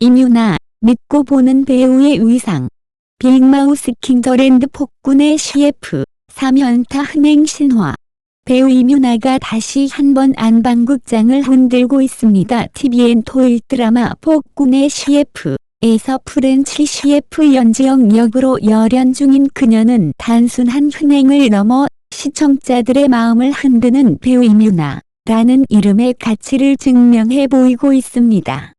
임유나, 믿고 보는 배우의 위상. 빅마우스 킹더랜드 폭군의 CF, 3연타 흥행 신화. 배우 임유나가 다시 한번 안방극장을 흔들고 있습니다. TVN 토요일 드라마 폭군의 CF에서 프렌치 CF 연지영 역으로 열연 중인 그녀는 단순한 흥행을 넘어 시청자들의 마음을 흔드는 배우 임유나라는 이름의 가치를 증명해 보이고 있습니다.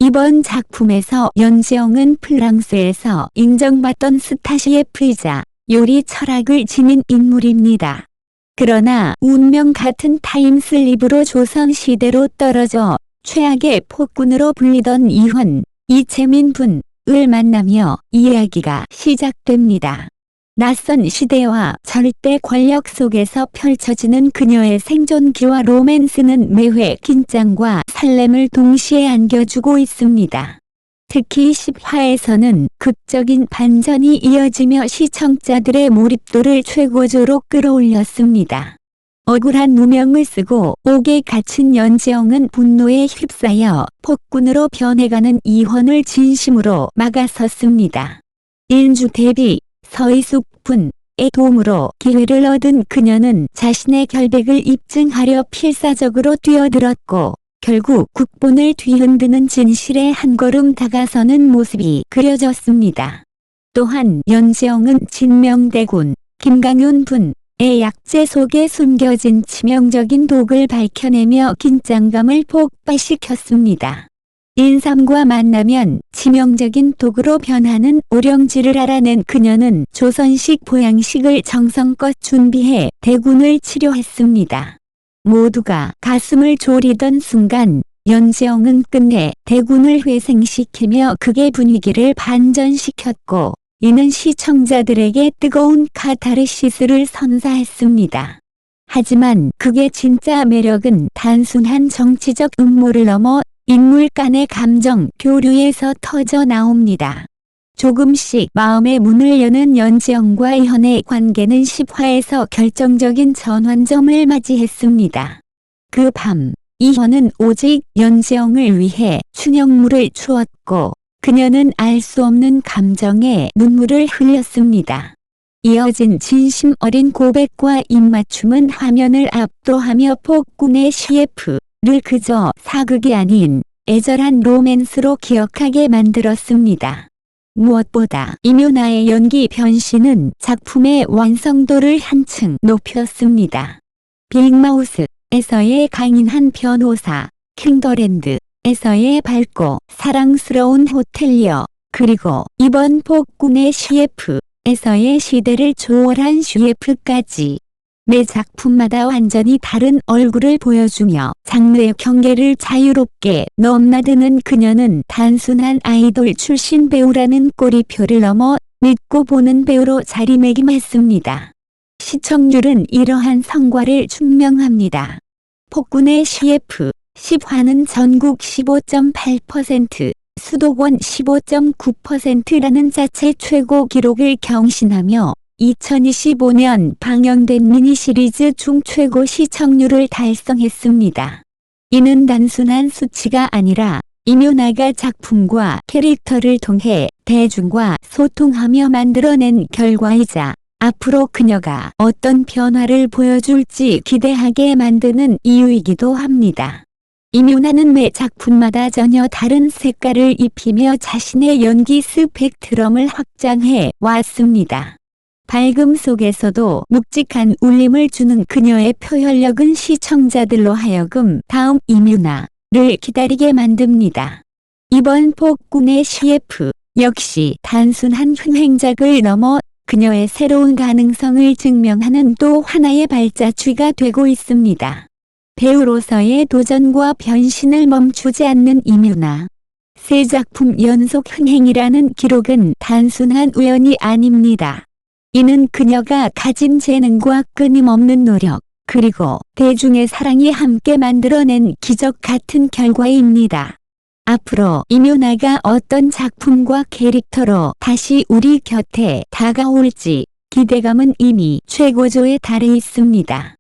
이번 작품에서 연지영은 프랑스에서 인정받던 스타 CF이자 요리 철학을 지닌 인물입니다. 그러나 운명 같은 타임슬립으로 조선시대로 떨어져 최악의 폭군으로 불리던 이채민 분을 만나며 이야기가 시작됩니다. 낯선 시대와 절대 권력 속에서 펼쳐지는 그녀의 생존기와 로맨스는 매회 긴장과 설렘을 동시에 안겨주고 있습니다. 특히 10화에서는 극적인 반전이 이어지며 시청자들의 몰입도를 최고조로 끌어올렸습니다. 억울한 누명을 쓰고 옥에 갇힌 연지영은 분노에 휩싸여 폭군으로 변해가는 이헌을 진심으로 막아섰습니다. 인주 대비 서희숙 분의 도움으로 기회를 얻은 그녀는 자신의 결백을 입증하려 필사적으로 뛰어들었고 결국 국본을 뒤흔드는 진실에 한 걸음 다가서는 모습이 그려졌습니다. 또한 연지영은 진명대군 김강윤 분의 약재 속에 숨겨진 치명적인 독을 밝혀내며 긴장감을 폭발시켰습니다. 인삼과 만나면 치명적인 독으로 변하는 오령지를 알아낸 그녀는 조선식 보양식을 정성껏 준비해 대군을 치료했습니다. 모두가 가슴을 졸이던 순간 연지영은 끝내 대군을 회생시키며 극의 분위기를 반전시켰고 이는 시청자들에게 뜨거운 카타르시스를 선사했습니다. 하지만 극의 진짜 매력은 단순한 정치적 음모를 넘어 인물 간의 감정 교류에서 터져 나옵니다. 조금씩 마음의 문을 여는 연지영과 이헌의 관계는 10화에서 결정적인 전환점을 맞이했습니다. 그 밤, 이헌은 오직 연지영을 위해 춘영물을 주었고 그녀는 알 수 없는 감정에 눈물을 흘렸습니다. 이어진 진심 어린 고백과 입맞춤은 화면을 압도하며 폭군의 CF를 그저 사극이 아닌 애절한 로맨스로 기억하게 만들었습니다. 무엇보다 임유나의 연기 변신은 작품의 완성도를 한층 높였습니다. 빅마우스에서의 강인한 변호사, 킹더랜드에서의 밝고 사랑스러운 호텔리어, 그리고 이번 폭군의 CF에서의 시대를 초월한 CF까지 매 작품마다 완전히 다른 얼굴을 보여주며 장르의 경계를 자유롭게 넘나드는 그녀는 단순한 아이돌 출신 배우라는 꼬리표를 넘어 믿고 보는 배우로 자리매김했습니다. 시청률은 이러한 성과를 증명합니다. 폭군의 CF 10화는 전국 15.8%, 수도권 15.9%라는 자체 최고 기록을 경신하며 2025년 방영된 미니시리즈 중 최고 시청률을 달성했습니다. 이는 단순한 수치가 아니라 임유나가 작품과 캐릭터를 통해 대중과 소통하며 만들어낸 결과이자 앞으로 그녀가 어떤 변화를 보여줄지 기대하게 만드는 이유이기도 합니다. 임유나는 매 작품마다 전혀 다른 색깔을 입히며 자신의 연기 스펙트럼을 확장해 왔습니다. 밝음 속에서도 묵직한 울림을 주는 그녀의 표현력은 시청자들로 하여금 다음 임유나를 기다리게 만듭니다. 이번 폭군의 CF 역시 단순한 흥행작을 넘어 그녀의 새로운 가능성을 증명하는 또 하나의 발자취가 되고 있습니다. 배우로서의 도전과 변신을 멈추지 않는 임유나. 세 작품 연속 흥행이라는 기록은 단순한 우연이 아닙니다. 이는 그녀가 가진 재능과 끊임없는 노력, 그리고 대중의 사랑이 함께 만들어낸 기적 같은 결과입니다. 앞으로 임유나가 어떤 작품과 캐릭터로 다시 우리 곁에 다가올지 기대감은 이미 최고조에 달해 있습니다.